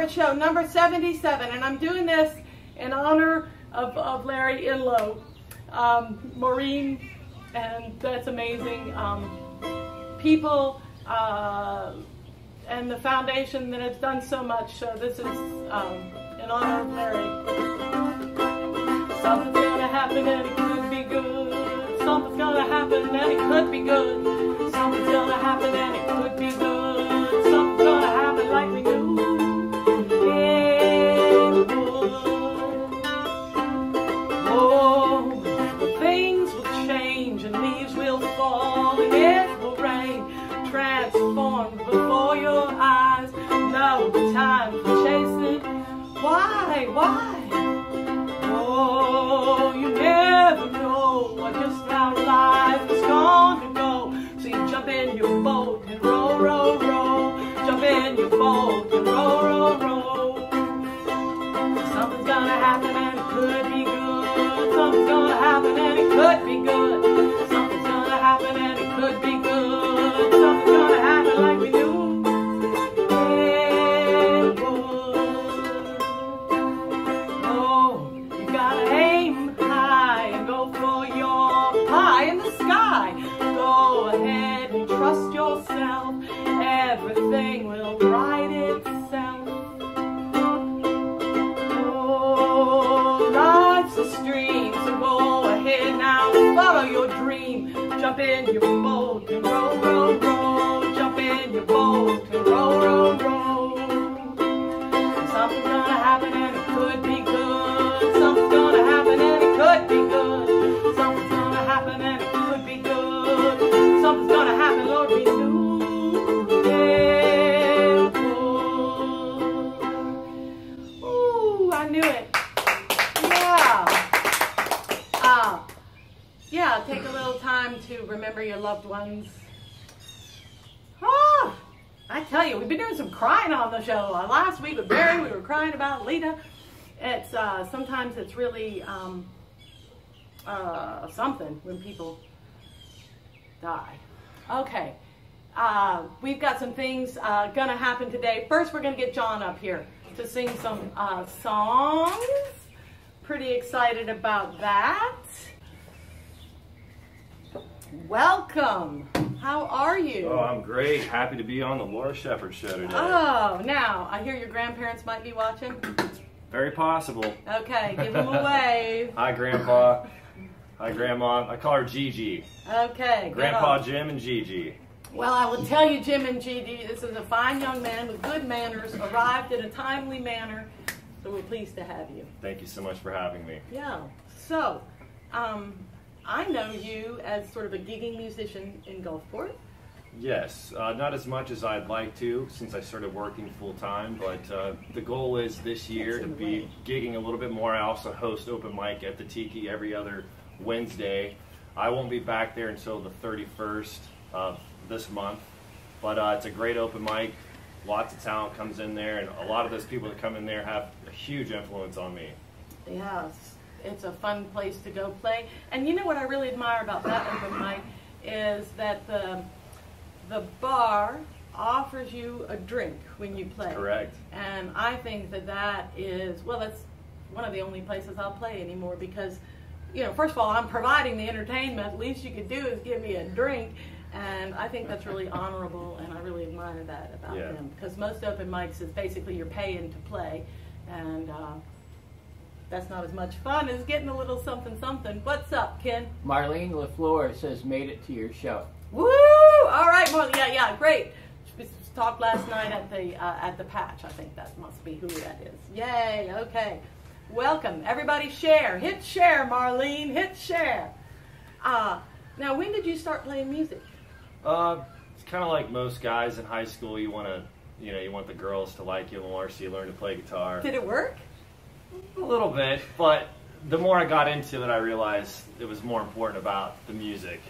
Shepherd Show, number 77, and I'm doing this in honor of Larry Inlow, Maureen, and that's amazing. People and the foundation that has done so much. So this is in honor of Larry. Something's gonna happen and it could be good. Something's gonna happen and it could be good. Something's gonna happen and it could be good. Something's gonna happen like we knew it would. Oh, things will change and leaves will fall and it will rain, transformed before your eyes. No time for chasing. Why? Oh, you never know just how life is gonna go. So you jump in your boat and row, row, row. Jump in your boat and row, row, row. Something's gonna happen and it could be good. Something's gonna happen and it could be good. Something's gonna happen and it could be good. Something's gonna happen like we knew. Go ahead and trust yourself. Everything will right itself. Oh, life's a stream, so go ahead now, follow your dream. Jump in your boat and row, row, row. Jump in your boat and row, row, row. Something's gonna happen and it could be good. Something's gonna happen and it could be good. Something's gonna happen and it could be good. Something's gonna happen, Lord, we knew it would. Ooh, I knew it. Yeah, take a little time to remember your loved ones. Ah, I tell you, we've been doing some crying on the show. Last week with Barry, we were crying about Lita. It's sometimes it's really something when people die. Okay, we've got some things gonna happen today. First, we're gonna get John up here to sing some songs. Pretty excited about that. Welcome. How are you? Oh, I'm great. Happy to be on the Laura Shepherd Show today. Oh, now I hear your grandparents might be watching. Very possible. Okay, give them a wave. Hi, Grandpa. Hi, Grandma. I call her Gigi. Okay. Grandpa Jim and Gigi. Well, I will tell you, Jim and Gigi, this is a fine young man with good manners, arrived in a timely manner, so we're pleased to have you. Thank you so much for having me. Yeah. So, I know you as sort of a gigging musician in Gulfport. Yes, not as much as I'd like to since I started working full time, but the goal is this year to be gigging a little bit more. I also host open mic at the Tiki every other Wednesday. I won't be back there until the 31st of this month, but it's a great open mic. Lots of talent comes in there, and a lot of those people that come in there have a huge influence on me. Yes, it's a fun place to go play. And you know what I really admire about that open mic is that the bar offers you a drink when you play. Correct. And I think that is, well, that's one of the only places I'll play anymore because, you know, first of all, I'm providing the entertainment. Least you could do is give me a drink. And I think that's really honorable, and I really admire that about them. Because most open mics is basically you're paying to play, and that's not as much fun as getting a little something something. What's up, Ken? Marlene LaFleur says made it to your show. Woo! All right, Marlene. Yeah, great. We talked last night at the Patch. I think that must be who that is. Yay! Okay. Welcome, everybody. Share. Hit share, Marlene. Hit share. Now, when did you start playing music? It's kind of like most guys in high school. You want the girls to like you more, so you learn to play guitar. Did it work? A little bit, but the more I got into it, I realized it was more important about the music.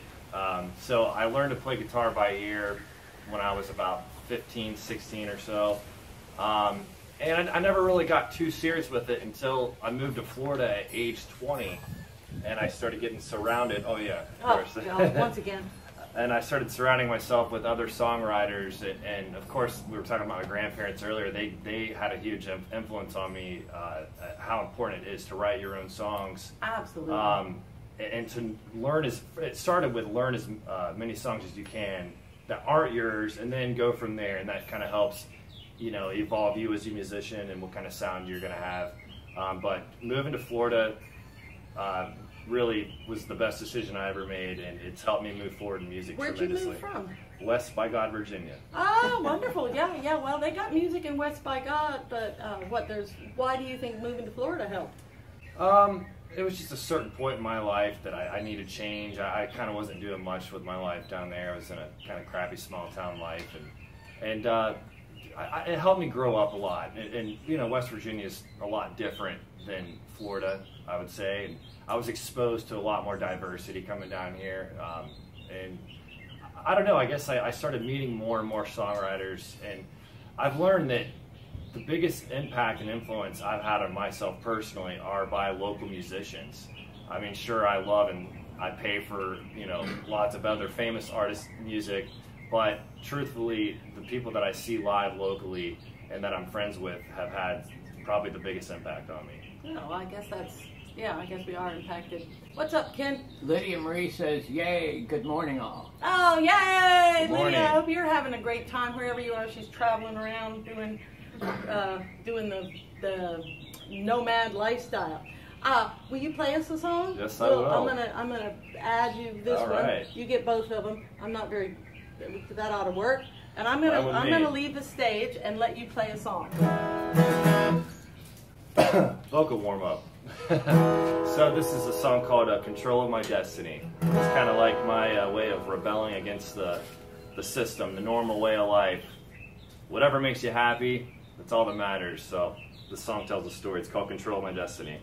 So I learned to play guitar by ear when I was about 15, 16 or so. And I never really got too serious with it until I moved to Florida at age 20. And I started getting surrounded. Oh, yeah, of course. Well, once again. and I started surrounding myself with other songwriters, and of course, we were talking about my grandparents earlier. They had a huge influence on me, how important it is to write your own songs. Absolutely. And to learn it started with learn as many songs as you can that aren't yours, and then go from there, and that kind of helps, you know, evolve you as a musician and what kind of sound you're going to have. But moving to Florida really was the best decision I ever made, and it's helped me move forward in music tremendously. Where'd you move from? West by God, Virginia. Oh, wonderful. Yeah. Well, they got music in West by God, but why do you think moving to Florida helped? It was just a certain point in my life that I needed change. I kind of wasn't doing much with my life down there. I was in a kind of crappy small town life, and it helped me grow up a lot. And you know, West Virginia is a lot different than Florida, I would say. And I was exposed to a lot more diversity coming down here. And I don't know, I guess I started meeting more and more songwriters, and I've learned that the biggest impact and influence I've had on myself personally are by local musicians. I mean, sure, I love and I pay for, you know, lots of other famous artists' music, but truthfully, the people that I see live locally and that I'm friends with have had probably the biggest impact on me. No, I guess I guess we are impacted. What's up, Ken? Lydia Marie says, yay, good morning all. Oh, yay, Good morning. Lydia. I hope you're having a great time wherever you are. She's traveling around doing the nomad lifestyle. Will you play us a song? Yes, I will. I'm gonna add you this All one. right. You get both of them. I'm not very. That ought to work. And I'm That would gonna be. leave the stage and let you play a song. Vocal warm-up. So this is a song called Control of My Destiny. It's kind of like my way of rebelling against the system, the normal way of life. Whatever makes you happy, that's all that matters. So this song tells a story. It's called Control of My Destiny.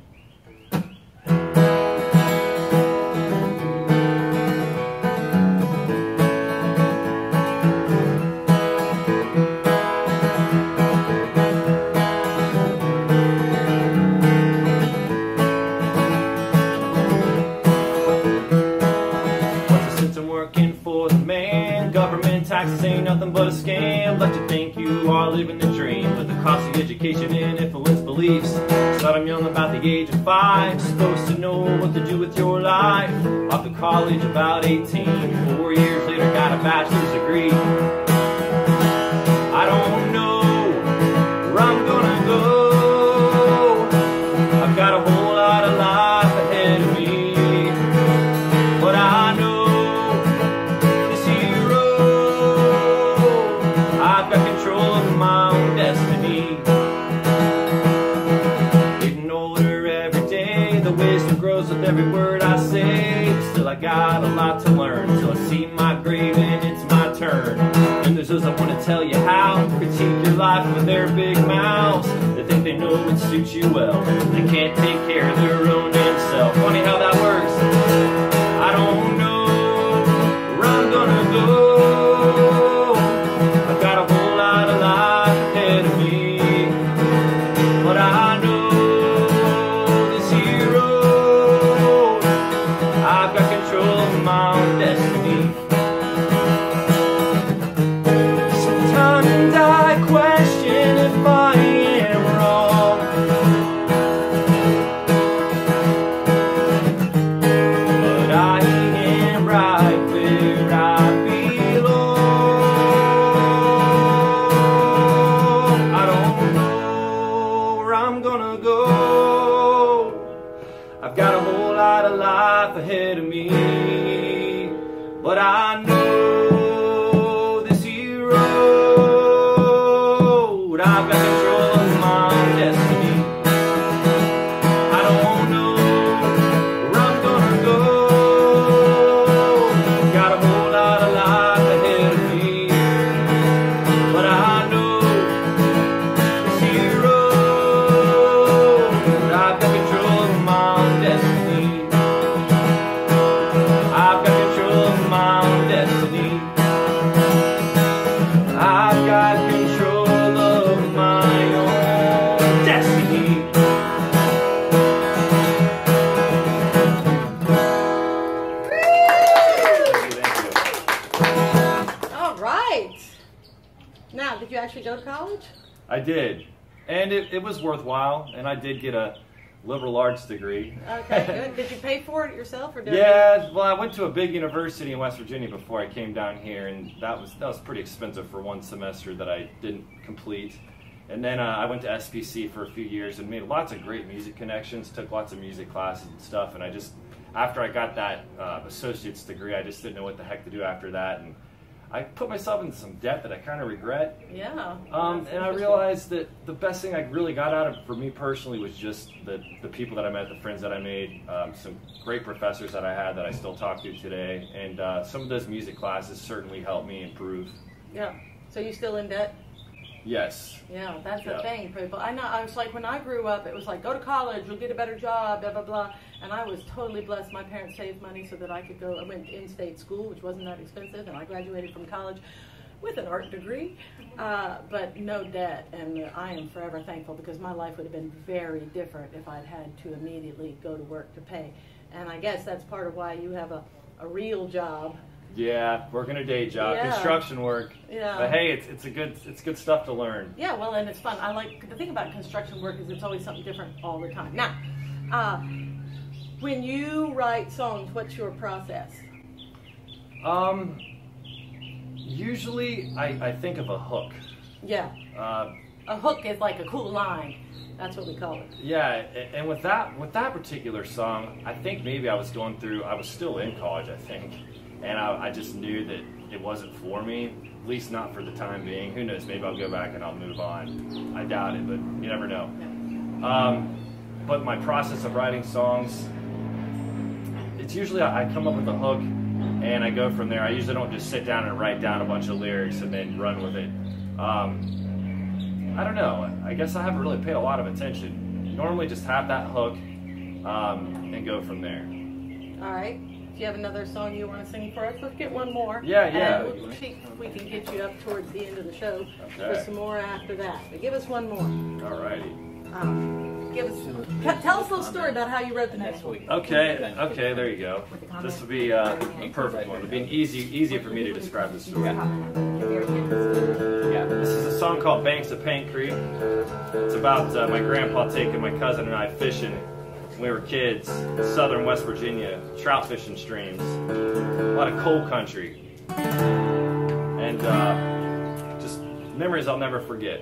Taxes ain't nothing but a scam. Let you think you are living the dream, with the cost of education and influence beliefs. Start them young, about the age of 5. Supposed to know what to do with your life. Off to college about 18. 4 years later got a bachelor's degree. I don't know where I'm gonna go. I've got a whole lot of life ahead of me, but I know I've got control of my own destiny. Getting older every day, the wisdom grows with every word I say. Still I got a lot to learn, till I see my grave and it's my turn. And there's those that want to tell you how, critique your life with their big mouths. They think they know what suits you well, they can't take care of their own damn self. Funny how that works. I don't know where I'm gonna go. I've got a whole lot of life ahead of me, but I know this here road, I've got control of my own destiny. Sometimes I question if I am wrong, but I am right where I belong. I'm gonna go. I've got a whole lot of life ahead of me, but I know this here road, I've got control of my own destiny. I don't know where I'm gonna go. I've got a whole lot of life ahead of me, but I know this here road, I've got control of my own destiny. I've got control of my own Now, did you actually go to college? I did, and it was worthwhile, and I did get a liberal arts degree. Okay, good. Did you pay for it yourself, or did Yeah, well, I went to a big university in West Virginia before I came down here, and that was pretty expensive for one semester that I didn't complete. And then I went to SPC for a few years and made lots of great music connections, took lots of music classes and stuff, and after I got that associate's degree, I just didn't know what the heck to do after that, and I put myself into some debt that I kind of regret. Yeah. And I realized that the best thing I really got out of it for me personally was just the people that I met, the friends that I made, some great professors that I had that I still talk to today, and some of those music classes certainly helped me improve. Yeah. So you still in debt? Yes. Yeah, that's the thing, people. I know. I was like, when I grew up, it was like, go to college, you'll get a better job, blah, blah, blah. And I was totally blessed. My parents saved money so that I could go. I went to in-state school, which wasn't that expensive, and I graduated from college with an art degree, but no debt. And I am forever thankful, because my life would have been very different if I'd had to immediately go to work to pay. And I guess that's part of why you have a real job. Yeah, working a day job, construction work. Yeah. But hey, it's good stuff to learn. Yeah, well, and it's fun. I like the thing about construction work is it's always something different all the time. Now, when you write songs, what's your process? Usually I think of a hook. Yeah. A hook is like a cool line. That's what we call it. Yeah, and with that particular song, I think maybe I was still in college, I think. And I just knew that it wasn't for me, at least not for the time being. Who knows, maybe I'll go back and I'll move on. I doubt it, but you never know. Yeah. But my process of writing songs, it's usually I come up with a hook and I go from there. I usually don't just sit down and write down a bunch of lyrics and then run with it. I don't know. I guess I haven't really paid a lot of attention. Normally just have that hook and go from there. All right. Do you have another song you want to sing for us? Let's get one more. Yeah. And we'll see if we can get you up towards the end of the show for some more after that. But give us one more. All righty. Tell us a little story about how you wrote the next week. Okay, there you go. This would be a perfect one. It would be easier for me to describe the story. This is a song called Banks of Paint Creek. It's about my grandpa taking my cousin and I fishing when we were kids, southern West Virginia, trout fishing streams, a lot of coal country, and just memories I'll never forget.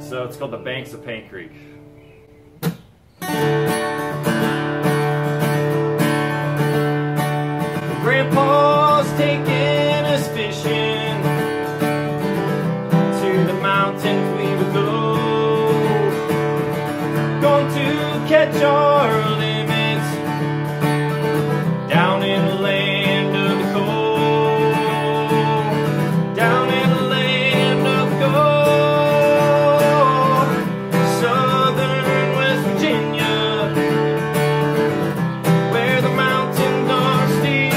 So it's called the Banks of Paint Creek. Grandpa's taking us fishing, to the mountains we would go, going to catch our limits, down in the land of the cold, down in the land of the gold, southern West Virginia, where the mountains are steep.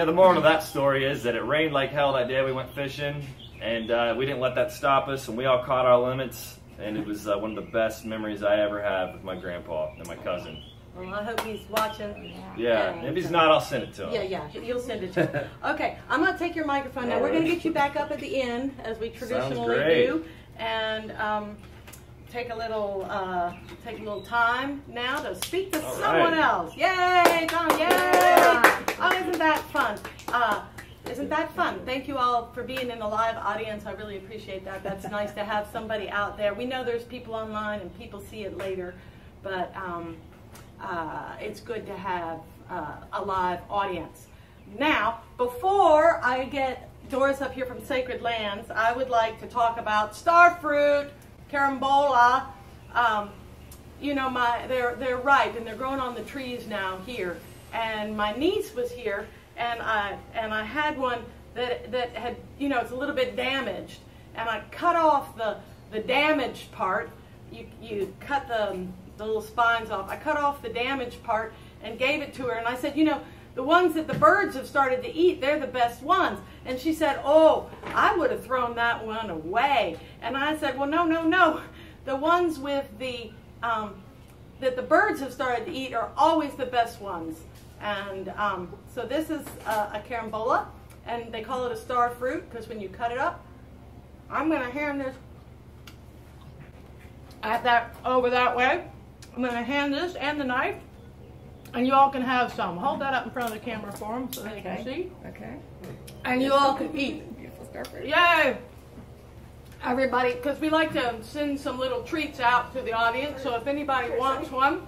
Yeah, the moral of that story is that it rained like hell that day we went fishing, and we didn't let that stop us, and we all caught our limits, and it was one of the best memories I ever had with my grandpa and my cousin. Well, I hope he's watching. Yeah, if he's not, I'll send it to him. Yeah, you'll send it to him. Okay, I'm going to take your microphone now. We're going to get you back up at the end, as we traditionally do, and take a little time now to speak to someone else. Yay, Tom! Yay! Oh, isn't that fun? Isn't that fun? Thank you all for being in the live audience. I really appreciate that. That's nice to have somebody out there. We know there's people online and people see it later, but it's good to have a live audience. Now, before I get Doris up here from Sacred Lands, I would like to talk about starfruit, Carambola. You know, they're ripe and they're growing on the trees now here. And my niece was here, and I had one that had, you know, it's a little bit damaged, and I cut off the damaged part. You cut the little spines off. I cut off the damaged part and gave it to her, and I said, you know, the ones that the birds have started to eat, they're the best ones. And she said, oh, I would have thrown that one away. And I said, well, no. The ones with the that the birds have started to eat are always the best ones. And so this is a carambola, and they call it a star fruit because when you cut it up, I'm going to hand this over that way. I'm going to hand this and the knife, and you all can have some. Hold that up in front of the camera for them so they can see. Okay. And you all can eat. Beautiful star fruit. Yay! Everybody, because we like to send some little treats out to the audience, so if anybody wants one,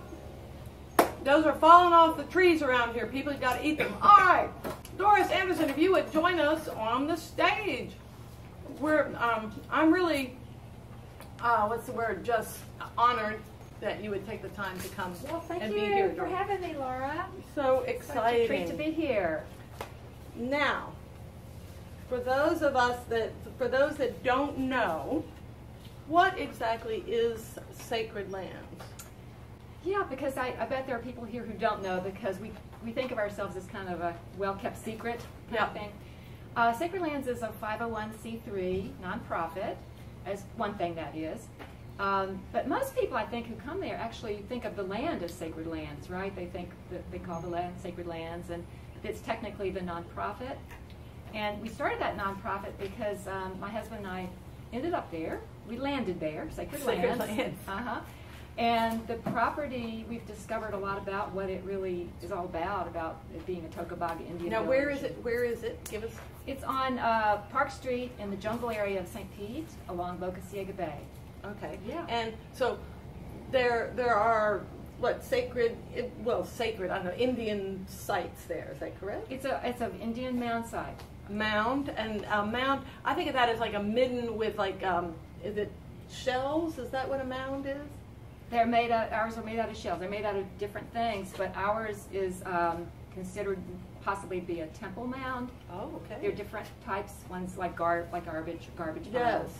those are falling off the trees around here. People have got to eat them. All right, Doris Anderson, if you would join us on the stage. I'm really, what's the word, just honored that you would take the time to come and be here. Thank you for having me, Laura. So exciting. Such a treat to be here. Now, for those that don't know, what exactly is Sacred Lands? Yeah, because I bet there are people here who don't know, because we think of ourselves as kind of a well-kept secret kind of thing. Sacred Lands is a 501c3 nonprofit, as one thing that is. But most people, I think, who come there actually think of the land as Sacred Lands, right? They think that they call the land Sacred Lands, and it's technically the nonprofit. And we started that nonprofit because my husband and I ended up there. We landed there, Sacred Lands. And the property, we've discovered a lot about what it really is all about it being a Tocobaga Indian Now, village. where is it? Give us. It's on Park Street in the jungle area of St. Pete along Boca Ciega Bay. Okay. Yeah. And so there are sacred, I don't know, Indian sites there. Is that correct? It's an Indian mound site. Mound, and mound, I think of that as like a midden with like, is it shells? Is that what a mound is? Ours are made out of shells. They're made out of different things, but ours is considered possibly to be a temple mound. Oh, okay. There are different types. One's like garbage Yes. piles.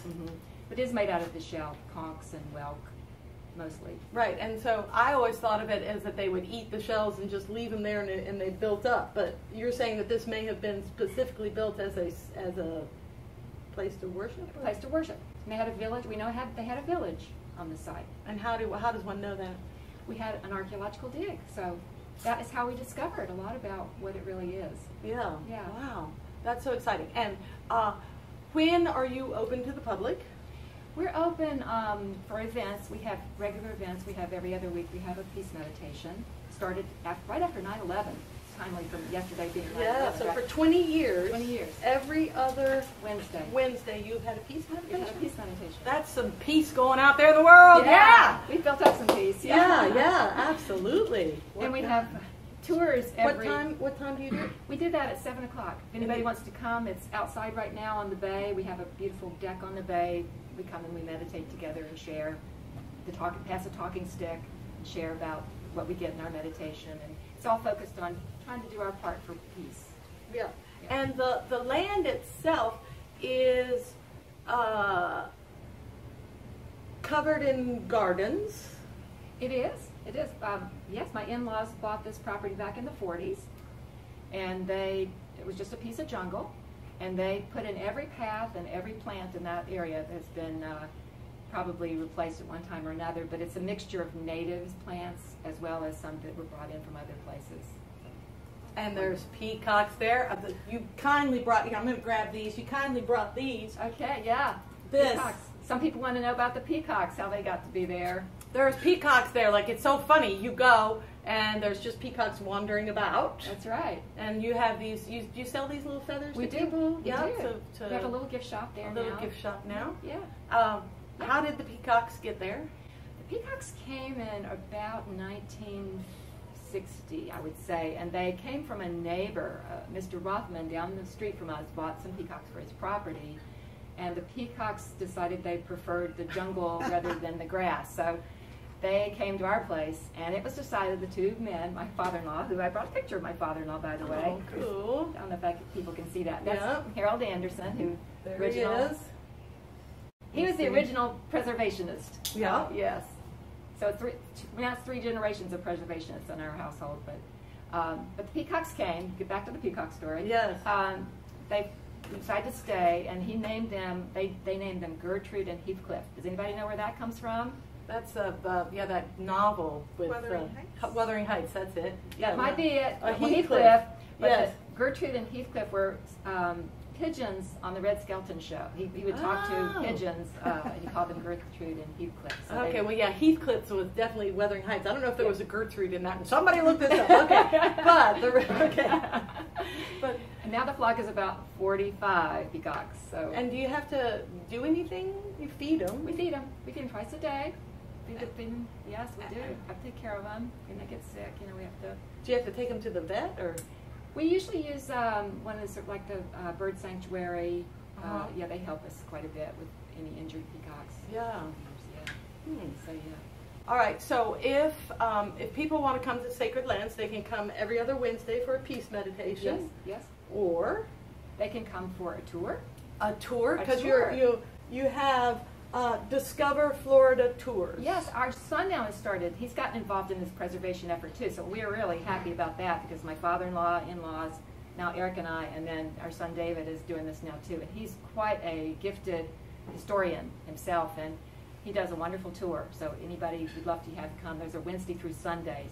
But it is made out of the shell, conchs and whelk, mostly. Right, and so I always thought of it as that they would eat the shells and just leave them there and they built up. But you're saying that this may have been specifically built as a place to worship? A place to worship. And they had a village. We know they had a village on the site. And how does one know that? We had an archaeological dig, so that is how we discovered a lot about what it really is. Yeah. Yeah. Wow, that's so exciting. And when are you open to the public? We're open for events. We have regular events. We have every other week. We have a peace meditation. Started right after 9/11. It's timely from yesterday being 9/11. Yeah, so for 20 years. 20 years. Every other Wednesday you've had a peace meditation? We had a peace meditation. That's some peace going out there in the world. Yeah. We built up some peace. Yeah, absolutely. And we have tours every... What time do you do it? We did that at 7 o'clock. If anybody wants to come, it's outside right now on the bay. We have a beautiful deck on the bay. We come and we meditate together and share, pass a talking stick, and share about what we get in our meditation. And it's all focused on trying to do our part for peace. Yeah. And the land itself is covered in gardens. It is. Yes, my in-laws bought this property back in the 40s, and they it was just a piece of jungle, and they put in every path and every plant in that area that's been probably replaced at one time or another, but it's a mixture of native plants as well as some that were brought in from other places. And there's peacocks there. You kindly brought, I'm going to grab these. You kindly brought these. Okay, yeah. This. Peacocks. Some people want to know about the peacocks, how they got to be there. There's peacocks there. Like, it's so funny. You go, and there's just peacocks wandering about. That's right. And you have these, do you sell these little feathers We to do. people? We Yeah, do. to We have a little gift shop there now. A little gift shop now? Yeah. How did the peacocks get there? The peacocks came in about 1960, I would say, and they came from a neighbor. Mr. Rothman down the street from us bought some peacocks for his property, and the peacocks decided they preferred the jungle rather than the grass. So they came to our place, and it was decided the two men, my father-in-law, who I brought a picture of my father-in-law, by the way. Oh, cool. I don't know if people can see that. That's Yeah. Harold Anderson, who There original. he is. He was the original preservationist. Yeah. Yes. So now it's three generations of preservationists in our household. But the peacocks came. Get back to the peacock story. Yes. They decided to stay, and he named them. They named them Gertrude and Heathcliff. Does anybody know where that comes from? That's that novel with Wuthering Heights. That's it. Yeah, it might be it. Heathcliff. But Yes. Gertrude and Heathcliff were pigeons on the Red Skelton show. He would talk to pigeons. He called them Gertrude and Heathcliff. So Okay, well, yeah, Heathcliff was definitely Wuthering Heights. I don't know if there was a Gertrude in that. Somebody look this up. Okay, but and now the flock is about 45 peacocks. So. And do you have to do anything? You feed them. We feed them. We feed them twice a day. Feed them. Yes, we do. I take care of them. When they get sick, we have to. Do you have to take them to the vet or? We usually use one of the, like the bird sanctuary. Yeah, they help us quite a bit with any injured peacocks. Yeah. So yeah. All right. So if people want to come to Sacred Lands, they can come every other Wednesday for a peace meditation. Yes. Or they can come for a tour. A tour, because tour. you have Discover Florida tours. Yes, our son now has started. He's gotten involved in this preservation effort too, so we're really happy about that because my father-in-law, in-laws, now Eric and I, and then our son David is doing this now too. And he's quite a gifted historian himself, and he does a wonderful tour. So anybody we'd love to have come. There's a Wednesday through Sundays.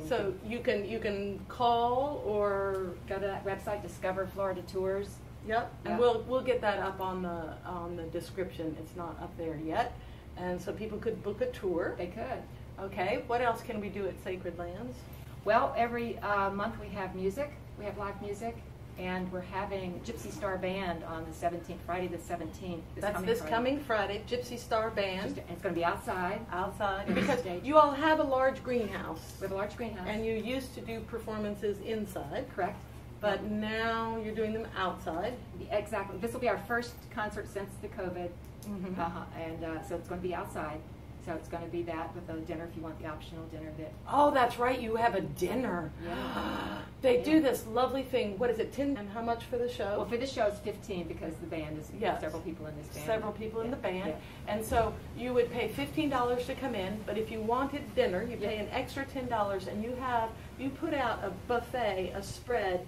So you can call or go to that website, Discover Florida Tours. Yep, and we'll get that up on the description. It's not up there yet, and so people could book a tour. They could. Okay, what else can we do at Sacred Lands? Well, every month we have music. We have live music, and we're having Gypsy Star Band on the 17th, Friday the 17th. That's coming Friday. Gypsy Star Band. It's going to be outside. Outside, because you all have a large greenhouse. We have a large greenhouse. And you used to do performances inside. Correct. But now you're doing them outside. Exactly. This will be our first concert since the COVID. Mm-hmm. And so it's going to be outside. So it's going to be that with a dinner if you want the optional dinner. Oh, that's right. You have a dinner. Yeah. They do this lovely thing. What is it, 10? And how much for the show? Well, for this show it's 15 because the band is several people in this band. Several people in the band. Yeah. And so you would pay $15 to come in, but if you wanted dinner, you pay an extra $10, and you put out a buffet, a spread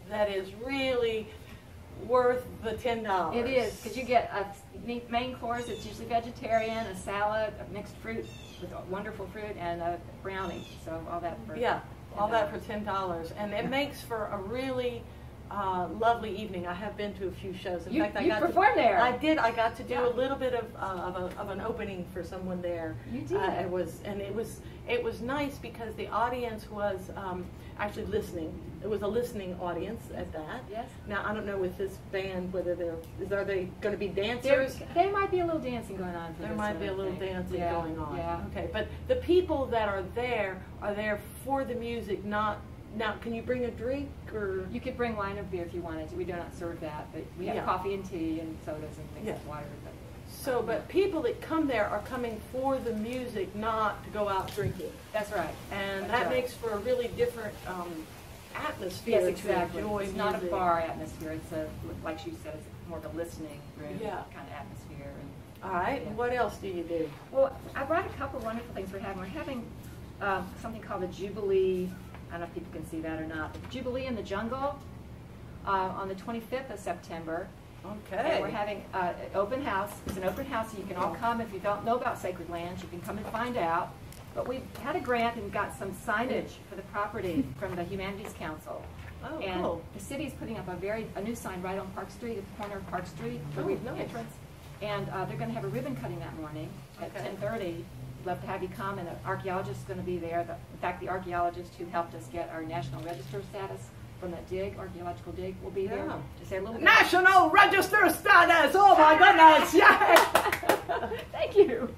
that is really worth the $10. It is, because you get a main course. It's usually vegetarian, a salad, a mixed fruit with wonderful fruit, and a brownie. So all that for all that for $10, and it makes for a really lovely evening. I have been to a few shows. In fact, I got performed there. I did. I got to do a little bit of an opening for someone there. You did. It was nice because the audience was actually listening. It was a listening audience at that. Yes. Now I don't know with this band whether are they going to be dancers? There might be a little dancing going on. There might be a little dancing going on. Yeah. Okay, but the people that are there for the music, not. Now, can you bring a drink or? You could bring wine or beer if you wanted to. We do not serve that, but we have coffee and tea and sodas and things like water. But people that come there are coming for the music, not to go out drinking. That's right. And that makes for a really different atmosphere. Yes, exactly. To enjoy it's music. not a bar atmosphere. It's like she said, it's more of a listening room kind of atmosphere. All right. Yeah. What else do you do? Well, I brought a couple of wonderful things we're having. We're having something called the Jubilee. I don't know if people can see that or not. The Jubilee in the Jungle. on the 25th of September. Okay. And we're having an open house. It's an open house, so you can all come. If you don't know about Sacred Lands, you can come and find out. But we had a grant and got some signage for the property from the Humanities Council. Oh, and cool. the city's putting up a new sign right on Park Street, at the corner of Park Street, Oh, the nice. entrance. And they're going to have a ribbon cutting that morning at Okay. 10:30. Love to have you come, and an archaeologist is going to be there. In fact, the archaeologist who helped us get our National Register status from that dig, archaeological dig, will be there to say a little bit. National Register status! Oh my goodness! Yeah. Thank you.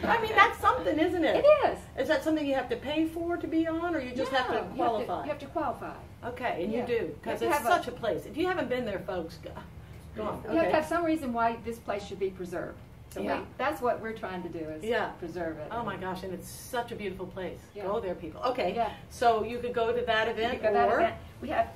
I mean, that's something, isn't it? It is. Is that something you have to pay for to be on, or you just have to qualify? You have to qualify. Okay, and Yeah. you do, because You have it's to have such a place. If you haven't been there, folks, go on. You have to have some reason why this place should be preserved. So Yeah. that's what we're trying to do, is preserve it. Oh my gosh, and it's such a beautiful place. Yeah. Go there, people. Okay, Yeah. So you could go to that event, You could go to that or event. We have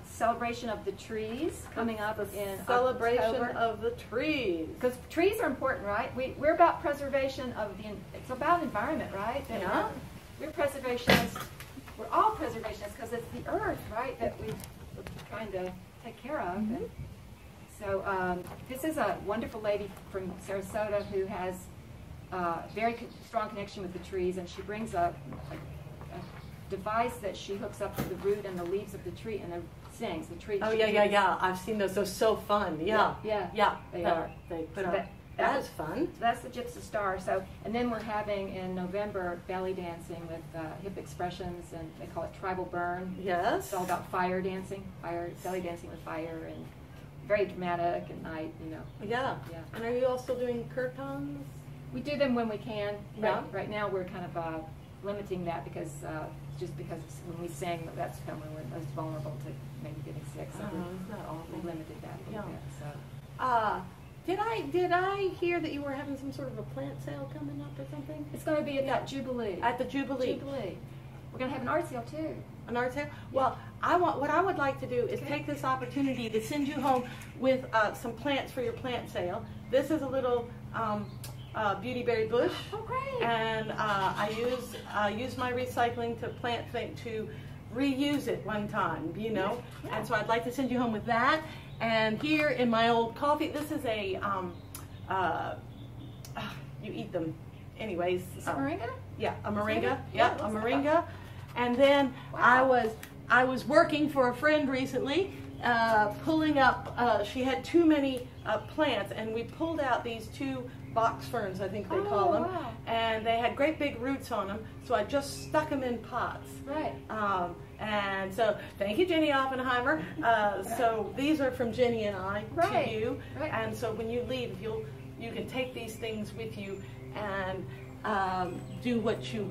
celebration of the trees coming up in celebration October. of the trees. Because trees are important, right? We're about preservation of it's about environment, right? That Yeah. We're preservationists. We're all preservationists because it's the earth, right, that we're trying to take care of. Mm-hmm. And so this is a wonderful lady from Sarasota who has a very strong connection with the trees, and she brings a device that she hooks up to the root and the leaves of the tree, and it sings. The tree. Oh yeah. I've seen those. They're so fun. Yeah. They are. They put So up. That is fun. So that's the Gypsy Star. So, and then we're having in November belly dancing with hip expressions, and they call it Tribal Burn. Yes. It's all about fire dancing, belly dancing with fire, and very dramatic at night, you know. Yeah. Yeah. And are you also doing kirtans? We do them when we can. Yeah. Right now we're kind of limiting that because when we sing, that's when we're most vulnerable to maybe getting sick. So Isn't that awful? we limited that a little bit. So. Did I hear that you were having some sort of a plant sale coming up or something? It's going to be at that Jubilee. At the Jubilee. Jubilee. We're going to have an art sale too. An art sale? Well, what I would like to do is take this opportunity to send you home with some plants for your plant sale. This is a little beautyberry bush. Oh, great. And I use my recycling to plant things to reuse it one time, you know. Yeah. And so I'd like to send you home with that. And here in my old coffee, this is a you eat them anyways. Is it moringa? Yeah, a moringa. Yeah, Yeah, it a looks like moringa. And then Wow. I was working for a friend recently, pulling up. She had too many plants, and we pulled out these two box ferns, I think they call them, wow. and they had great big roots on them. So I just stuck them in pots. Right. And so, thank you, Jenny Oppenheimer. So these are from Jenny and I Right. to you. Right. And so when you leave, you can take these things with you and do what you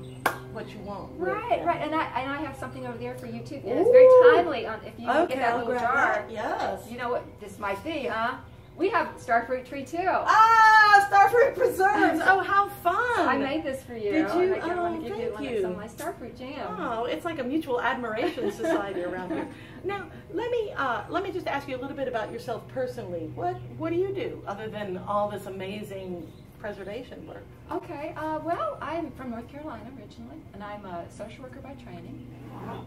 want. with Right, them. right, and I have something over there for you too. And it's very timely. If you Okay, get that I'll little grab jar, that. Yes. you know what this might be, huh? We have starfruit tree too. Ah, starfruit preserves. Oh, how fun! I made this for you. Did you? I want to give thank you some of my starfruit jam. Oh, it's like a mutual admiration society around here. Now, let me just ask you a little bit about yourself personally. What do you do other than all this amazing preservation work? Okay, well, I'm from North Carolina originally, and I'm a social worker by training.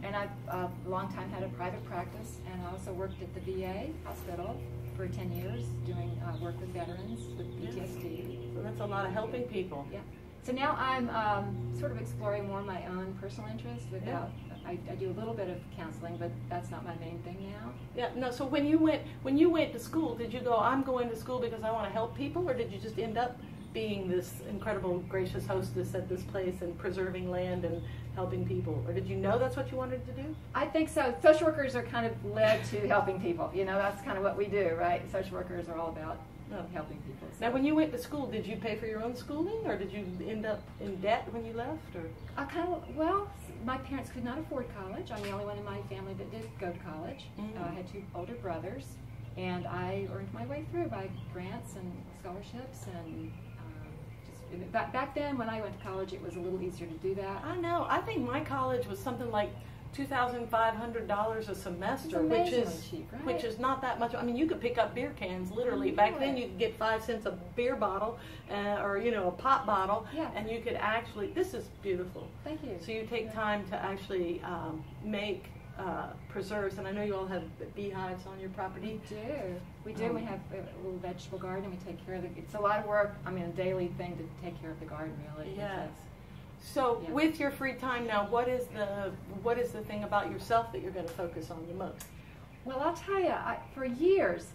And I've a long time had a private practice, and I also worked at the VA hospital for 10 years doing work with veterans with PTSD. So that's a lot of helping people. Yeah. So now I'm sort of exploring more my own personal interests without, I do a little bit of counseling, but that's not my main thing now. Yeah, no, so when you went to school, did you go, I'm going to school because I want to help people, or did you just end up being this incredible, gracious hostess at this place and preserving land and helping people? Or did you know that's what you wanted to do? I think so. Social workers are kind of led to helping people. You know, that's kind of what we do, right? Social workers are all about helping people. So. Now, when you went to school, did you pay for your own schooling, or did you end up in debt when you left? Or Well, my parents could not afford college. I'm the only one in my family that did go to college. Mm-hmm. I had two older brothers, and I earned my way through by grants and scholarships and back then when I went to college, it was a little easier to do that. I know. I think my college was something like $2,500 a semester, which is cheap, right? which is not that much. I mean, you could pick up beer cans literally. Back then, you could get 5 cents a beer bottle, or a pop bottle, and you could actually. This is beautiful. Thank you. So you take time to actually make preserves, and I know you all have beehives on your property. We do. We have a little vegetable garden. We take care of it. It's a lot of work. I mean, a daily thing to take care of the garden, really. Yes. So, Yeah. with your free time now, what is the thing about yourself that you're going to focus on the most? Well, I'll tell you, for years,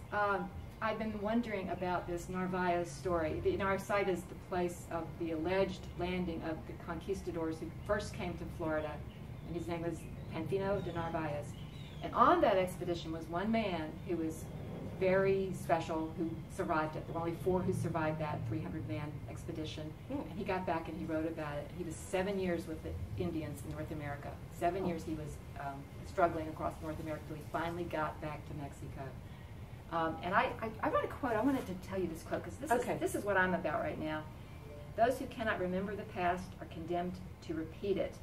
I've been wondering about this Narvaez story. Our site is the place of the alleged landing of the conquistadors who first came to Florida, and his name was Panfilo de Narvaez. And on that expedition was one man who was very special, who survived it. There were only 4 who survived that 300-man expedition. And he got back and he wrote about it. He was 7 years with the Indians in North America. 7 years he was struggling across North America until he finally got back to Mexico. And I wrote a quote. I wanted to tell you this quote because this is what I'm about right now. Those who cannot remember the past are condemned to repeat it.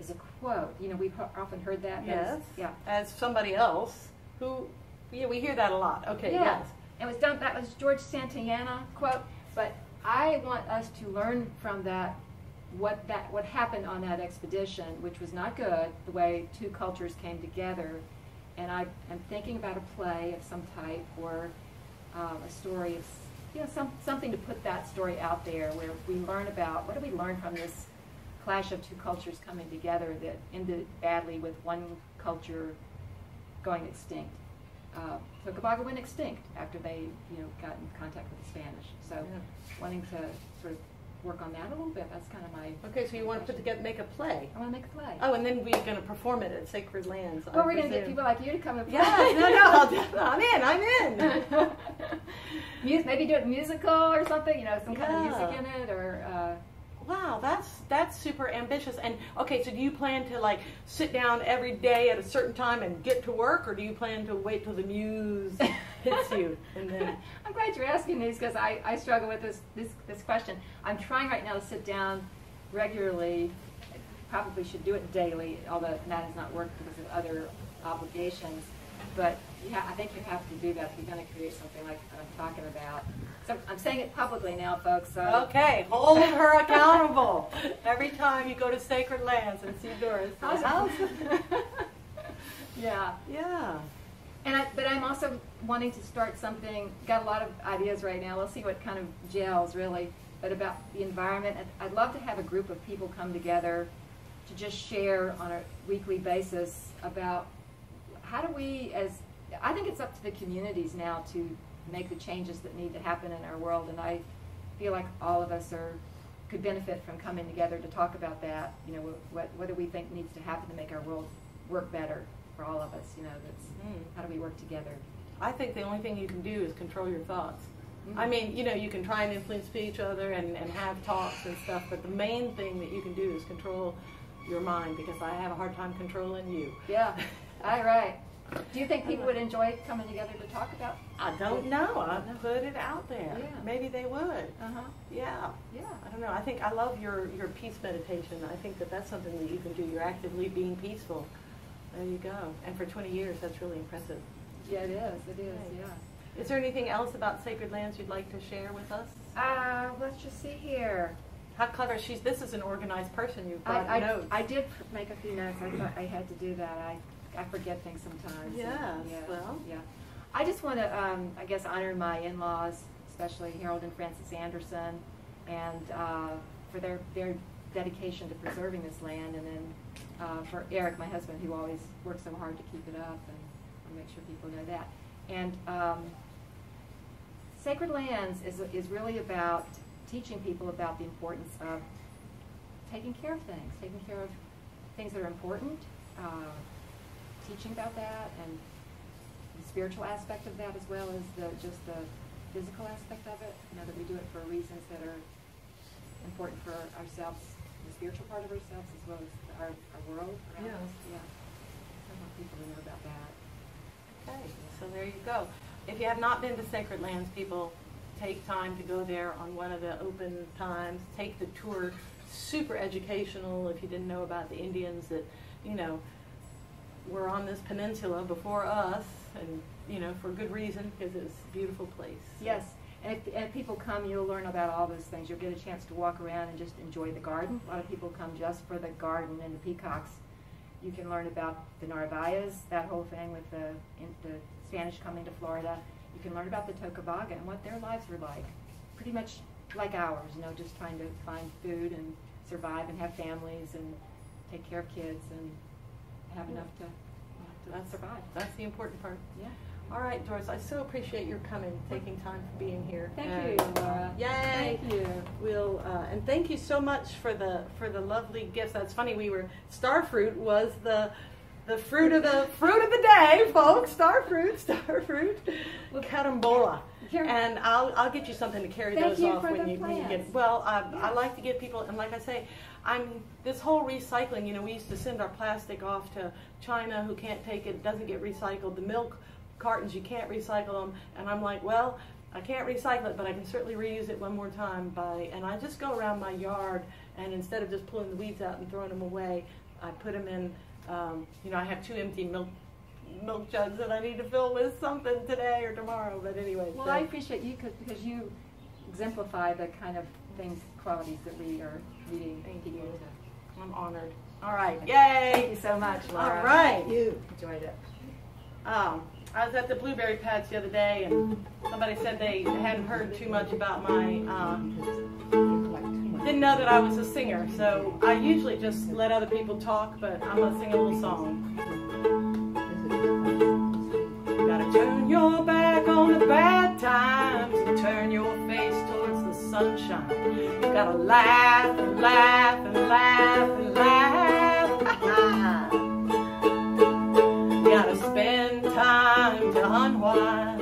Is a quote. We've often heard that. Yes. Yeah. As somebody else who, we hear that a lot. Okay. Yeah. Yes. It was done. That was George Santayana quote. But I want us to learn from that what happened on that expedition, which was not good. The way 2 cultures came together, and I am thinking about a play of some type or a story of something to put that story out there where we learn about what do we learn from this clash of 2 cultures coming together that ended badly with one culture going extinct. Tocobaga went extinct after they, got in contact with the Spanish. So, wanting to sort of work on that a little bit. That's kind of my. Okay, so you want to make a play. I want to make a play. Oh, and then we're going to perform it at Sacred Lands. Well, we're going to get people like you to come and play. Yeah, I'm in. Maybe do it musical or something. Some kind of music in it, or. Wow, that's super ambitious. And okay, so do you plan to sit down every day at a certain time and get to work, or do you plan to wait till the muse hits you? And then I'm glad you're asking these because I struggle with this question. I'm trying right now to sit down regularly. Probably should do it daily, although that has not worked because of other obligations. But I think you have to do that if you're going to create something like I'm talking about. So I'm saying it publicly now, folks. Okay, hold her accountable every time you go to Sacred Lands and see Doris. Yeah. Yeah. But I'm also wanting to start something. Got a lot of ideas right now. Let's see what kind of gels really. But about the environment, I'd love to have a group of people come together to just share on a weekly basis about how do we, I think it's up to the communities now to make the changes that need to happen in our world, and I feel like all of us could benefit from coming together to talk about that. What do we think needs to happen to make our world work better for all of us? How do we work together? I think the only thing you can do is control your thoughts. I mean, you can try and influence each other and have talks and stuff, but the main thing that you can do is control your mind, because I have a hard time controlling you. Yeah, all right. Do you think people would enjoy coming together to talk about? I don't know. I put it out there. Yeah. Maybe they would. Yeah. Yeah. I don't know. I think I love your peace meditation. I think that's something that you can do. You're actively being peaceful. There you go. And for 20 years, that's really impressive. Yeah, it is. It is. Right. Yeah. Is there anything else about Sacred Lands you'd like to share with us? Let's just see here. How clever. This is an organized person. You've brought notes. I did make a few notes. I thought I had to do that. I forget things sometimes. Yes. Yeah. Well. Yeah. I just want to, I guess, honor my in-laws, especially Harold and Frances Anderson, and for their dedication to preserving this land, and then for Eric, my husband, who always works so hard to keep it up, and I'll make sure people know that. And Sacred Lands is really about teaching people about the importance of taking care of things that are important, teaching about that, and the spiritual aspect of that, as well as just the physical aspect of it. That we do it for reasons that are important for ourselves, the spiritual part of ourselves, as well as our world around us. Yeah. I want people to know about that. Okay, so there you go. If you have not been to Sacred Lands, people, take time to go there on one of the open times. Take the tour. Super educational. If you didn't know about the Indians that, were on this peninsula before us, and for good reason, because it's a beautiful place. So. Yes, and if people come, you'll learn about all those things. You'll get a chance to walk around and just enjoy the garden. A lot of people come just for the garden and the peacocks, You can learn about the Narvaez, that whole thing with the Spanish coming to Florida. You can learn about the Tocobaga and what their lives were like. Pretty much like ours, you know, just trying to find food and survive and have families and take care of kids and have enough to survive. That's the important part. Yeah. All right, Doris, I so appreciate your coming, taking time for being here. Thank you, Laura. Yay! Thank you. We'll and thank you so much for the lovely gifts. That's funny. Starfruit was the fruit of the day, folks. Starfruit, Carambola. And I'll get you something to carry those off when you get. Well, I like to give people, and like I say, this whole recycling. You know, we used to send our plastic off to China, who can't take it, doesn't get recycled. The milk cartons, you can't recycle them, and I'm like, well, I can't recycle it, but I can certainly reuse it one more time and I just go around my yard, and instead of just pulling the weeds out and throwing them away, I put them in. You know, I have 2 empty milk jugs that I need to fill with something today or tomorrow. But anyway. Well, I appreciate you because you exemplify the kind of qualities that we are needing. Thank you. I'm honored. All right. Yay! Thank you so much, Laura. All right. Thank you. Enjoyed it. I was at the blueberry patch the other day, and somebody said they hadn't heard too much about my. Didn't know that I was a singer, so I usually just let other people talk, but I'm going to sing a little song. You gotta turn your back on the bad times and turn your face towards the sunshine. You gotta laugh and laugh and laugh and laugh. You gotta spend time to unwind.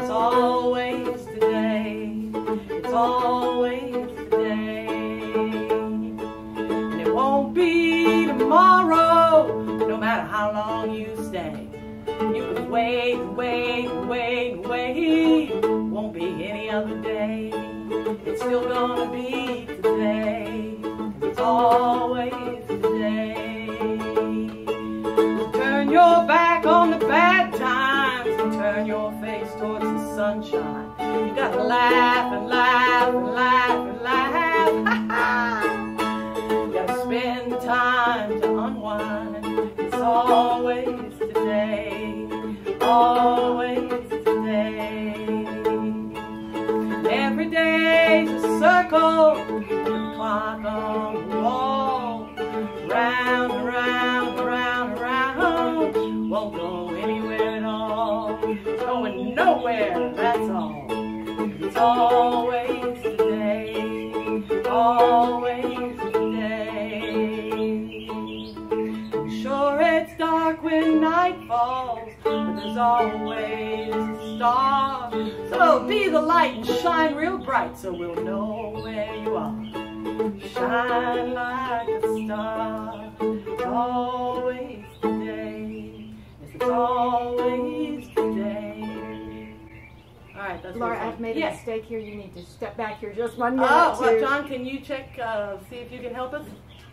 It's always today. It's always today. Won't be tomorrow, no matter how long you stay. You can wait, wait, wait, wait. Won't be any other day. It's still gonna be today. It's always today. Turn your back on the bad times and turn your face towards the sunshine. You gotta laugh and laugh and laugh and laugh. Spend time to unwind. It's always today, always today. Every day's a circle, the clock on the wall. Round and round and round and round, won't go anywhere at all. It's going nowhere, that's all. It's always today, always sure it's dark when night falls, but there's always a star. So be the light and shine real bright so we'll know where you are. Shine like a star. It's always today. Yes, it's always today. All right, that's Laura, I've made a mistake here. You need to step back here just 1 minute. Oh, well, John, can you check, see if you can help us?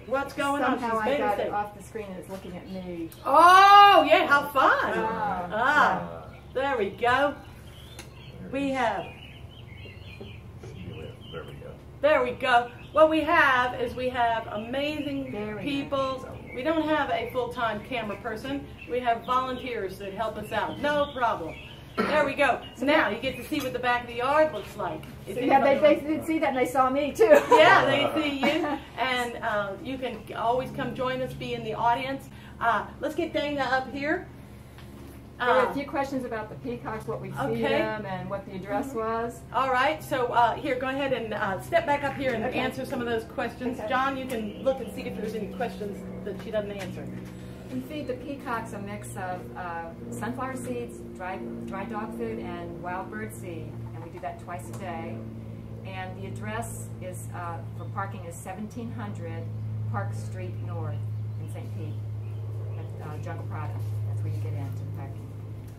What's going on? Somehow I got it off the screen and it's looking at me. Oh, yeah, how fun. There we go. There we go. What we have is amazing people. We don't have a full-time camera person. We have volunteers that help us out. No problem. There we go. So now you get to see what the back of the yard looks like. Yeah, they did see that and they saw me too. Yeah, they see you. And you can always come join us, be in the audience. Let's get Dana up here. There were a few questions about the peacocks, what we see them, and what the address was. All right, so here, go ahead and step back up here and answer some of those questions. John, you can look and see if there's any questions that she doesn't answer. We feed the peacocks a mix of sunflower seeds, dry dog food, and wild bird seed, and we do that twice a day. And the address is for parking is 1700 Park Street North in St. Pete at Jungle Prada. That's where you get into the parking.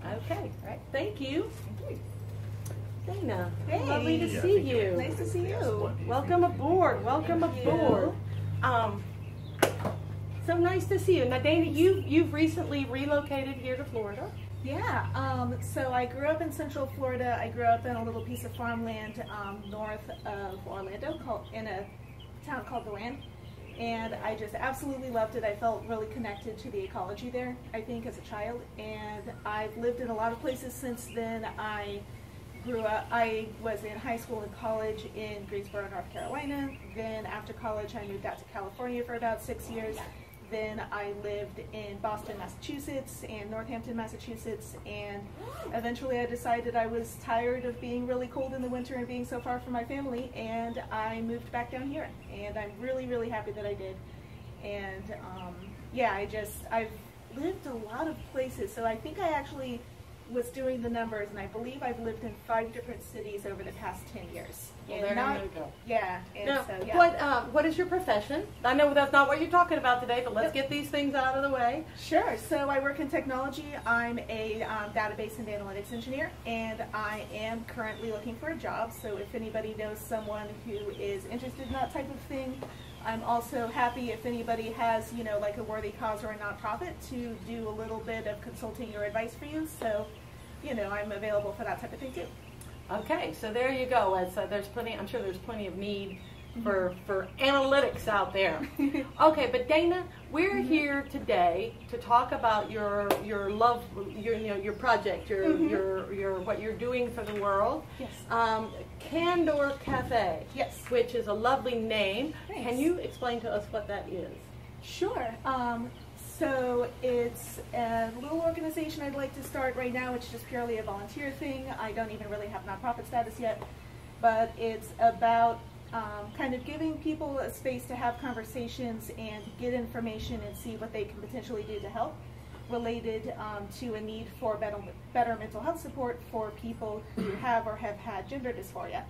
Okay, all right. Thank you. Thank you. Dana, lovely to see you. Nice to see you. Welcome aboard. Welcome aboard. So nice to see you. Now, Dana, you've recently relocated here to Florida. Yeah. So I grew up in Central Florida. I grew up in a little piece of farmland north of Orlando, in a town called Duran. And I just absolutely loved it. I felt really connected to the ecology there, I think, as a child. And I've lived in a lot of places since then. I grew up, I was in high school and college in Greensboro, North Carolina. Then after college, I moved out to California for about 6 years. Then I lived in Boston, Massachusetts, and Northampton, Massachusetts, and eventually I decided I was tired of being really cold in the winter and being so far from my family, and I moved back down here, and I'm really, really happy that I did. And yeah, I've lived a lot of places, so I think I actually was doing the numbers, and I believe I've lived in 5 different cities over the past 10 years. Well, And there not, you go. Yeah. And Now, so, yeah. what is your profession? I know that's not what you're talking about today, but let's get these things out of the way. Sure. So I work in technology. I'm a database and analytics engineer, and I am currently looking for a job. So if anybody knows someone who is interested in that type of thing, I'm also happy if anybody has, you know, like a worthy cause or a nonprofit to do a little bit of consulting or advice for you. So, you know, I'm available for that type of thing too. Okay, so there you go. There's plenty. I'm sure there's plenty of need for analytics out there. Okay, but Dana, we're here today to talk about your love, your project, your what you're doing for the world. Yes. Candor Cafe. Yes. Which is a lovely name. Thanks. Can you explain to us what that is? Sure. So it's a little organization I'd like to start right now. It's just purely a volunteer thing. I don't even really have nonprofit status yet, but it's about kind of giving people a space to have conversations and get information and see what they can potentially do to help, related to a need for better mental health support for people who have or have had gender dysphoria.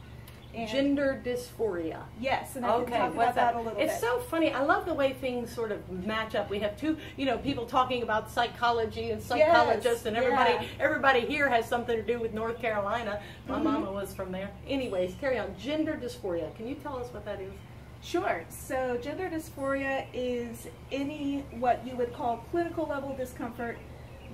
And Gender dysphoria. yes, and I can talk about that a little bit. It's so funny. I love the way things sort of match up. We have two, people talking about psychology and psychologists, and everybody here has something to do with North Carolina. My mama was from there. Anyways, carry on. Gender dysphoria. Can you tell us what that is? Sure. So gender dysphoria is any what you would call clinical level discomfort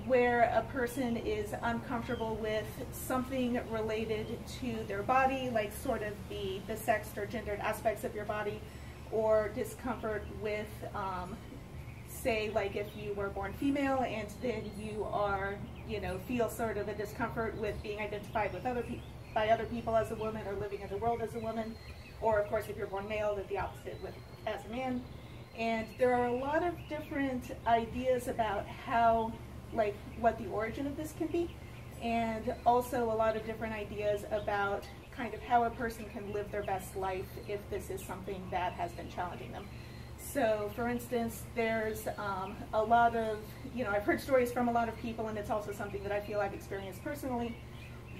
where a person is uncomfortable with something related to their body, like sort of the sexed or gendered aspects of your body, or discomfort with, say, like if you were born female and then you are, feel sort of a discomfort with being identified with by other people as a woman or living in the world as a woman, or of course if you're born male, that the opposite as a man. And there are a lot of different ideas about how, like, what the origin of this can be, and also a lot of different ideas about kind of how a person can live their best life if this is something that has been challenging them. So, for instance, there's a lot of, I've heard stories from a lot of people, and it's also something that I feel I've experienced personally,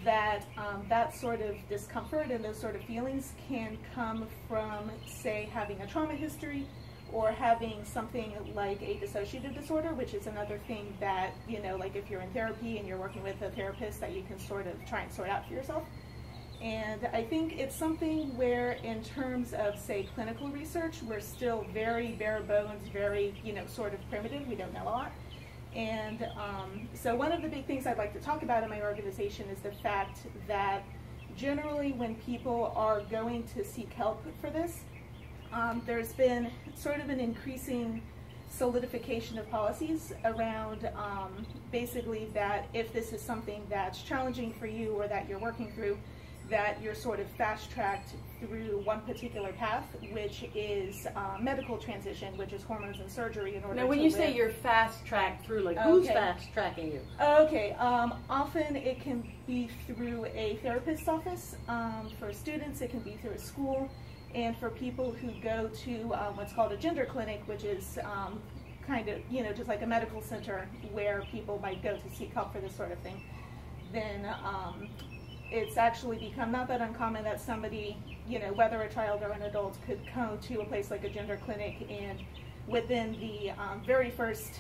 that that sort of discomfort and those sort of feelings can come from, say, having a trauma history, or having something like a dissociative disorder, which is another thing that, like if you're in therapy and you're working with a therapist, that you can sort of try and sort out for yourself. And I think it's something where, in terms of, say, clinical research, we're still very bare bones, very, sort of primitive. We don't know a lot. And so one of the big things I'd like to talk about in my organization is the fact that generally when people are going to seek help for this, there's been sort of an increasing solidification of policies around basically that if this is something that's challenging for you or that you're working through, that you're sort of fast-tracked through one particular path, which is medical transition, which is hormones and surgery in order to Now, when you say you're fast-tracked through, like, who's fast-tracking you? Okay, often it can be through a therapist's office. For students, it can be through a school. And for people who go to what's called a gender clinic, which is kind of, just like a medical center where people might go to seek help for this sort of thing, then it's actually become not that uncommon that somebody, whether a child or an adult, could come to a place like a gender clinic, and within the very first,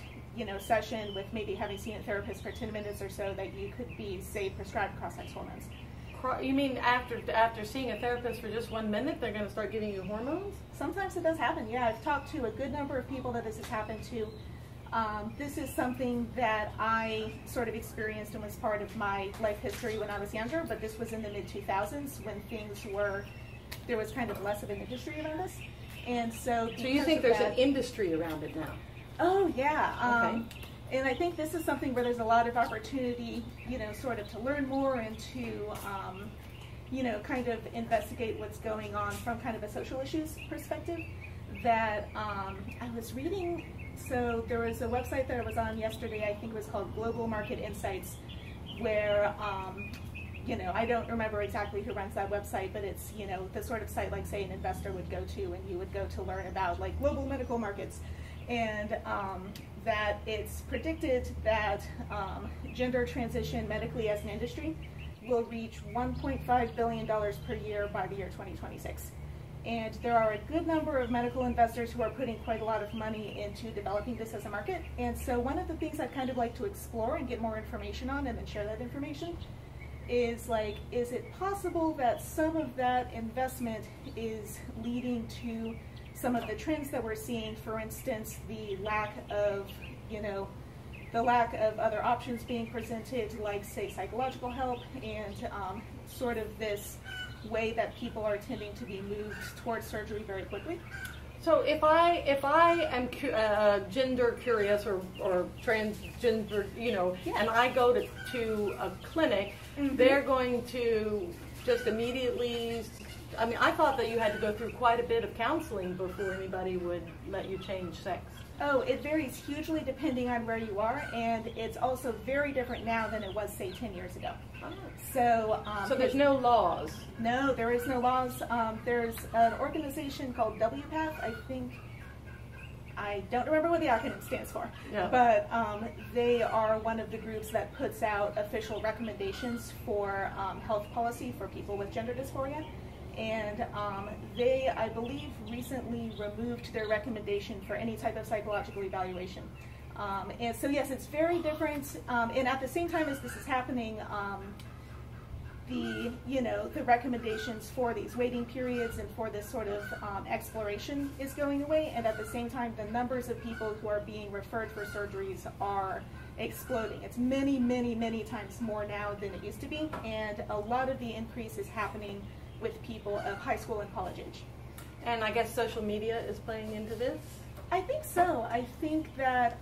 session, with maybe having seen a therapist for 10 minutes or so, that you could be, say, prescribed cross-sex hormones. You mean after seeing a therapist for just 1 minute, they're going to start giving you hormones? Sometimes it does happen, yeah. I've talked to a good number of people that this has happened to. This is something that I sort of experienced and was part of my life history when I was younger, but this was in the mid-2000s when there was kind of less of an industry around this. And so you think there's an industry around it now? Oh, yeah. Okay. And I think this is something where there's a lot of opportunity, sort of to learn more and to, kind of investigate what's going on from kind of a social issues perspective. That I was reading, so there was a website that I was on yesterday, I think it was called Global Market Insights, where, I don't remember exactly who runs that website, but it's, the sort of site like, say, an investor would go to, and you would go to learn about, like, global medical markets. And that it's predicted that gender transition medically as an industry will reach $1.5 billion per year by the year 2026. And there are a good number of medical investors who are putting quite a lot of money into developing this as a market. And so one of the things I'd kind of like to explore and get more information on and then share that information is, like, is it possible that some of that investment is leading to some of the trends that we're seeing, for instance, the lack of other options being presented, like, say, psychological help, and sort of this way that people are tending to be moved towards surgery very quickly. So if I am gender curious or transgender, and I go to a clinic, they're going to just immediately. I mean, I thought that you had to go through quite a bit of counseling before anybody would let you change sex. Oh, it varies hugely depending on where you are, and it's also very different now than it was, say, 10 years ago. Oh. So there's no laws? No, there is no laws. There's an organization called WPATH, I don't remember what the acronym stands for, but they are one of the groups that puts out official recommendations for health policy for people with gender dysphoria. And they, I believe, recently removed their recommendation for any type of psychological evaluation. And so, yes, it's very different. And at the same time as this is happening, the recommendations for these waiting periods and for this sort of exploration is going away. And at the same time, the numbers of people who are being referred for surgeries are exploding. It's many, many, many times more now than it used to be. And a lot of the increase is happening with people of high school and college age. And I guess social media is playing into this? I think so. I think that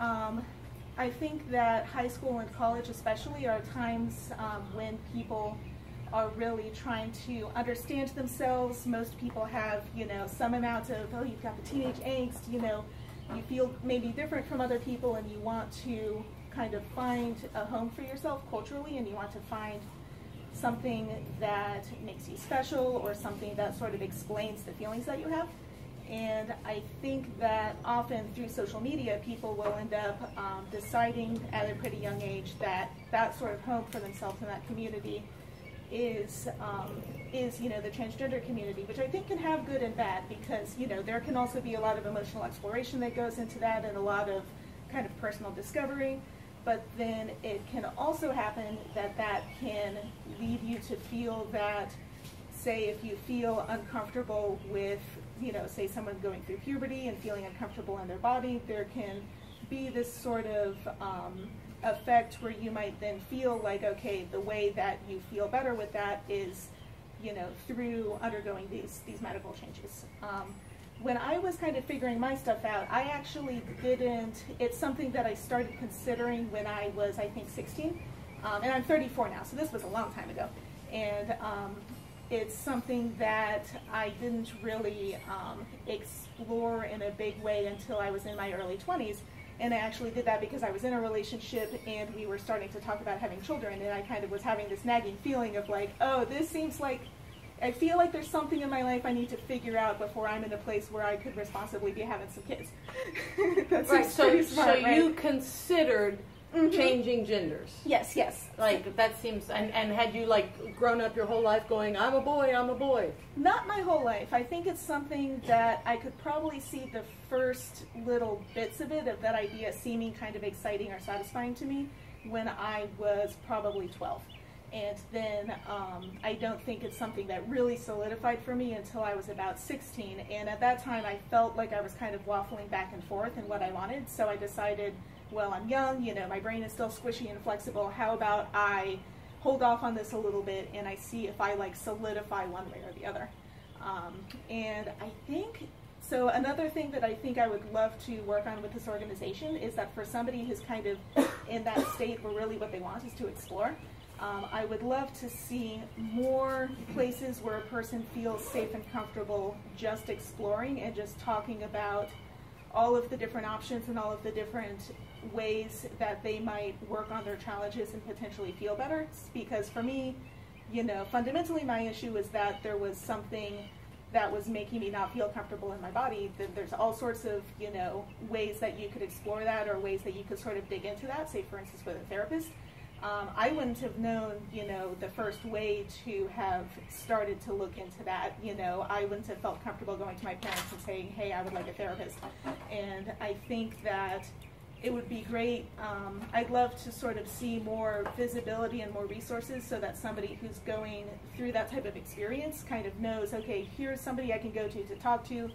high school and college especially are times when people are really trying to understand themselves. Most people have, some amount of, you've got the teenage angst, you feel maybe different from other people, and you want to kind of find a home for yourself culturally, and you want to find something that makes you special, or something that sort of explains the feelings that you have. And I think that often through social media, people will end up deciding at a pretty young age that that sort of home for themselves in that community is the transgender community, which I think can have good and bad, because there can also be a lot of emotional exploration that goes into that, and a lot of kind of personal discovery. But then it can also happen that can lead you to feel that, say, if you feel uncomfortable with, say, someone going through puberty and feeling uncomfortable in their body, there can be this sort of effect where you might then feel like, okay, the way that you feel better with that is, through undergoing these medical changes. When I was kind of figuring my stuff out, I actually didn't, it's something that I started considering when I was, I think, 16. And I'm 34 now, so this was a long time ago. And it's something that I didn't really explore in a big way until I was in my early 20s. And I actually did that because I was in a relationship and we were starting to talk about having children, and I kind of was having this nagging feeling of like, oh, this seems like, I feel like there's something in my life I need to figure out before I'm in a place where I could responsibly be having some kids. That's right, so smart, right? You considered changing genders. Yes, yes. Like, that seems, and had you, like, grown up your whole life going, I'm a boy, I'm a boy? Not my whole life. I think it's something that I could probably see the first little bits of it, of that idea seeming kind of exciting or satisfying to me, when I was probably 12. And then I don't think it's something that really solidified for me until I was about 16. And at that time, I felt like I was kind of waffling back and forth in what I wanted. So I decided, well, I'm young, my brain is still squishy and flexible. How about I hold off on this a little bit and I see if I, like, solidify one way or the other. And I think So another thing that I think I would love to work on with this organization is that for somebody who's kind of in that state where really what they want is to explore, I would love to see more places where a person feels safe and comfortable just exploring and just talking about all of the different options and all of the different ways that they might work on their challenges and potentially feel better. Because for me, you know, fundamentally my issue was that there was something that was making me not feel comfortable in my body. Then there's all sorts of, you know, ways that you could explore that, or ways that you could sort of dig into that, say for instance with a therapist. I wouldn't have known, you know, the first way to have started to look into that. You know, I wouldn't have felt comfortable going to my parents and saying, hey, I would like a therapist. And I think that it would be great. I'd love to sort of see more visibility and more resources so that somebody who's going through that type of experience kind of knows, okay, here's somebody I can go to talk to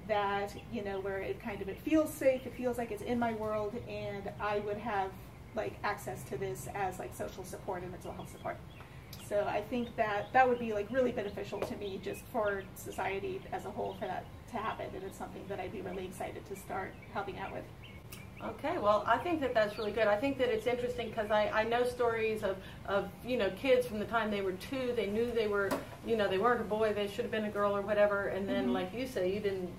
that, you know, where it feels safe, it feels like it's in my world, and I would have like access to this as like social support and mental health support. So I think that that would be like really beneficial to me, just for society as a whole, for that to happen, and it's something that I'd be really excited to start helping out with. Okay, well, I think that that's really good. I think that it's interesting because I know stories of, you know, kids from the time they were 2, they knew they were, you know, they weren't a boy, they should have been a girl or whatever, and then like you say, you didn't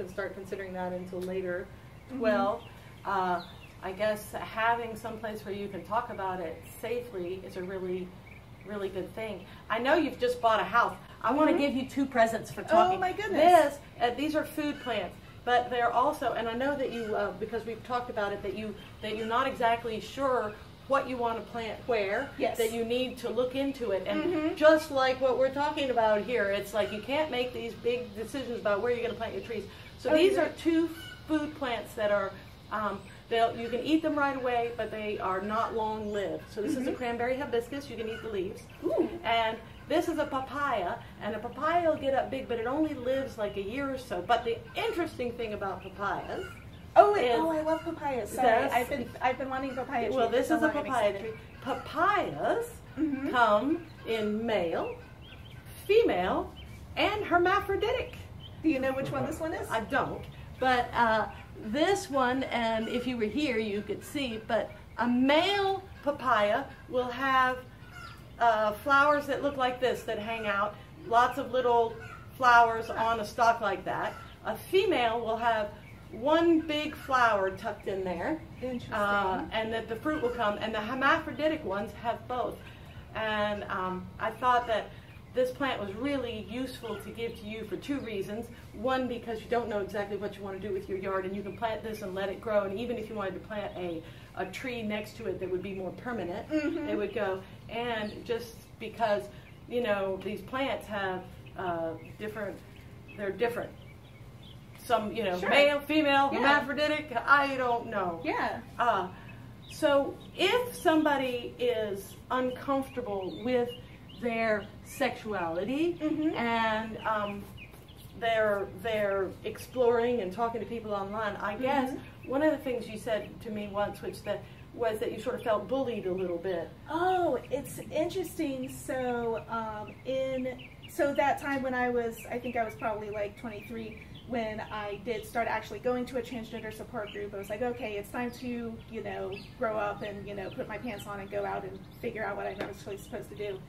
start considering that until later. Well, I guess having some place where you can talk about it safely is a really, really good thing. I know you've just bought a house. I want to give you 2 presents for talking. Oh my goodness. These are food plants, but they're also, and I know that you, because we've talked about it, that you're not exactly sure what you want to plant where, yes, that you need to look into it. And just like what we're talking about here, it's like you can't make these big decisions about where you're going to plant your trees. So these are 2 food plants that are, you can eat them right away, but they are not long-lived. So this is a cranberry hibiscus. You can eat the leaves. Ooh. And this is a papaya, and a papaya will get up big, but it only lives like a year or so. But the interesting thing about papayas, I love papayas. Sorry, I've been wanting papaya tree. Well, this is a papaya tree. Papayas come in male, female, and hermaphroditic. Do you know which one this one is? I don't, but this one, and if you were here, you could see, but a male papaya will have flowers that look like this, that hang out, lots of little flowers on a stalk like that. A female will have one big flower tucked in there. Interesting. And that the fruit will come, and the hermaphroditic ones have both. And I thought that this plant was really useful to give to you for 2 reasons. One, because you don't know exactly what you want to do with your yard, and you can plant this and let it grow, and even if you wanted to plant a tree next to it that would be more permanent, it would go. And just because, you know, these plants have they're different. Some, you know, male, female, hermaphroditic, I don't know. Yeah. So if somebody is uncomfortable with their sexuality and they're exploring and talking to people online, I guess one of the things you said to me once, was that you sort of felt bullied a little bit. Oh, it's interesting. So so that time when I think I was probably like 23, when I did start actually going to a transgender support group, I was like, okay, it's time to, you know, grow up and, you know, put my pants on and go out and figure out what I'm actually supposed to do.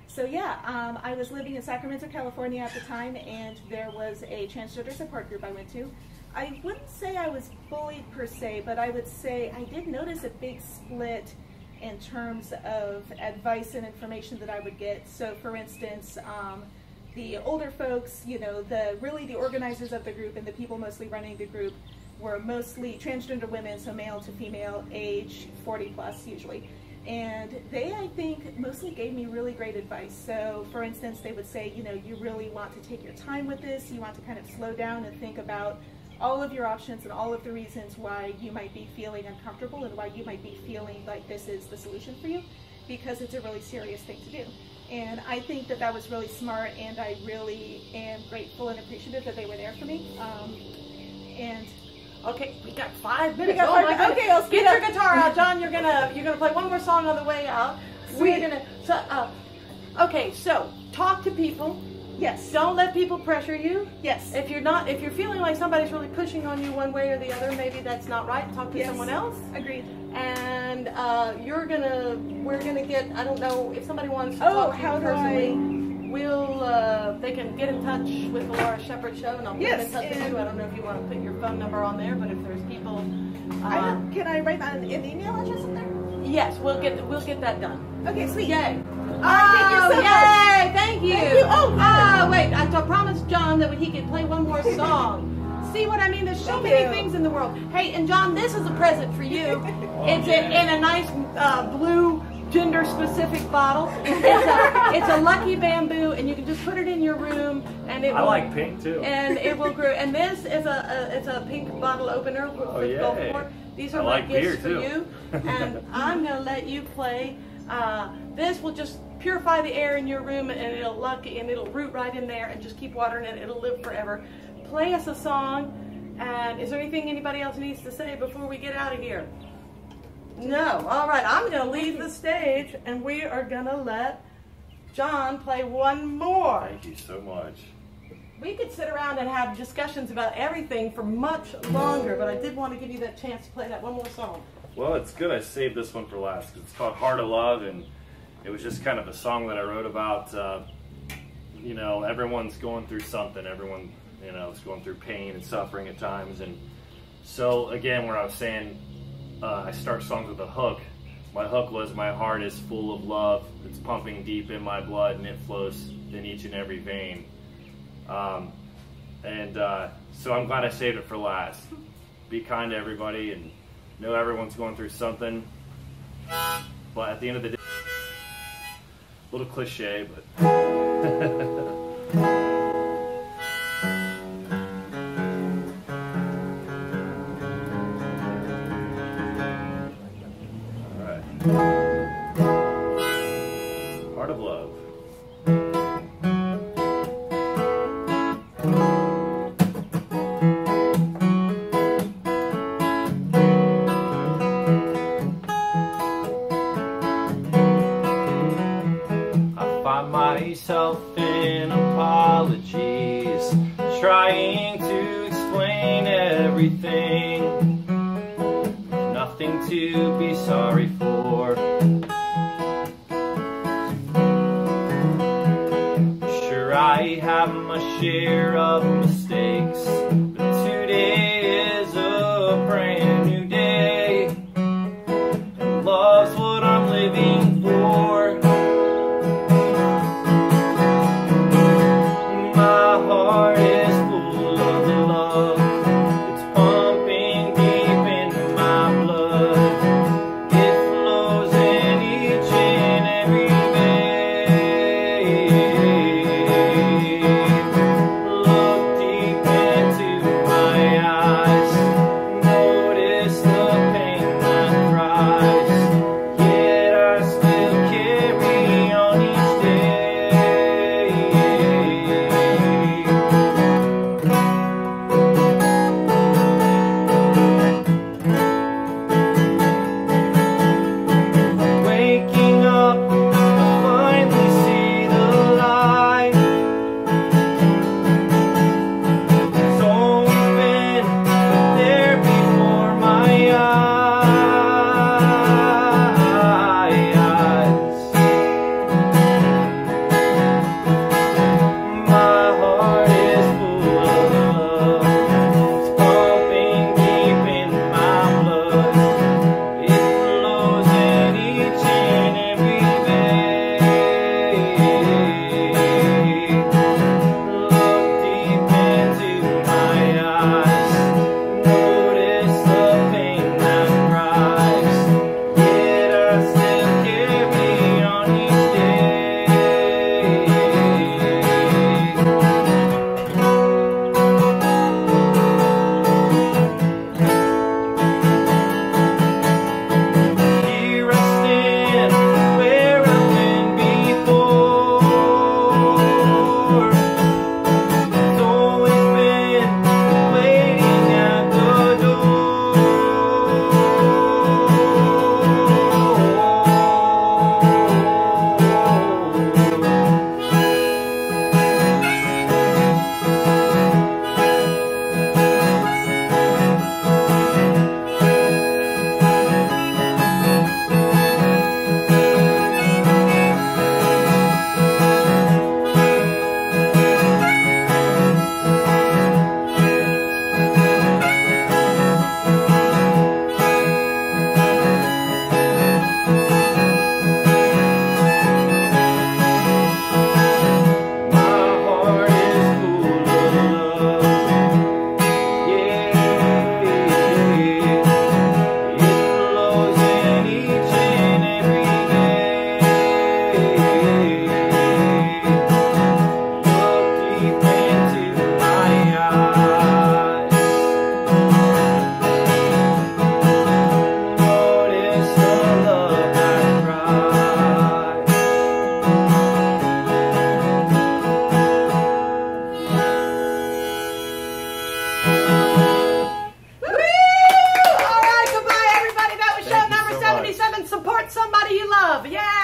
So yeah, I was living in Sacramento, California at the time, and there was a transgender support group I went to. I wouldn't say I was bullied per se, but I would say I did notice a big split in terms of advice and information that I would get. So for instance, the older folks, you know, the organizers of the group and the people mostly running the group were mostly transgender women, so male to female, age 40 plus usually. And they, I think, mostly gave me really great advice. So for instance, they would say, you know, you really want to take your time with this. You want to kind of slow down and think about all of your options and all of the reasons why you might be feeling uncomfortable and why you might be feeling like this is the solution for you, because it's a really serious thing to do. And I think that that was really smart, and I really am grateful and appreciative that they were there for me. Okay, we got 5 minutes. Oh my goodness. Okay, I'll get your guitar out, John. You're gonna play one more song on the way out. We're gonna. Okay, so talk to people. Yes. Don't let people pressure you. Yes. If you're feeling like somebody's really pushing on you one way or the other, maybe that's not right. Talk to someone else. Agreed. And we're gonna get, I don't know if somebody wants to talk to you personally. They can get in touch with the Laura Shepherd Show, and I'll put them in touch with you. I don't know if you want to put your phone number on there, but if there's people, can I write an email address up there? Yes, we'll get that done. Okay, sweet. Yay! Thank you so much. Yay! Thank you. Thank you. Wait! I promised John that he could play one more song. See what I mean? There's so many things in the world. Hey, and John, this is a present for you. It's in a nice blue gender-specific bottle. It's a Lucky Bamboo, and you can just put it in your room, and it. I like pink too. And it will grow. And this is it's a pink bottle opener with Gulfport. These are my gifts for you, and I'm gonna let you play. This will just purify the air in your room, and it'll root right in there, and just keep watering it. It'll live forever. Play us a song. And is there anything anybody else needs to say before we get out of here? No. All right. I'm going to leave the stage, and we are going to let John play one more. Thank you so much. We could sit around and have discussions about everything for much longer, but I did want to give you that chance to play that one more song. Well, it's good I saved this one for last, because it's called Heart of Love, and it was just kind of a song that I wrote about, you know, everyone's going through something. Everyone, you know, is going through pain and suffering at times. And so, again, where I was saying I start songs with a hook, my hook was, my heart is full of love. It's pumping deep in my blood, and it flows in each and every vein. So I'm glad I saved it for last. Be kind to everybody, and know everyone's going through something. But at the end of the day, a little cliche, but all right. Heart of Love. Myself in apologies, trying to explain everything, nothing to be sorry for. Sure, I have my share of mistakes, but today is a brand new day, and love's what I'm living for. Heart is full of love. It's pumping deep into my blood. It flows in each and every vein. Look you love. Yay!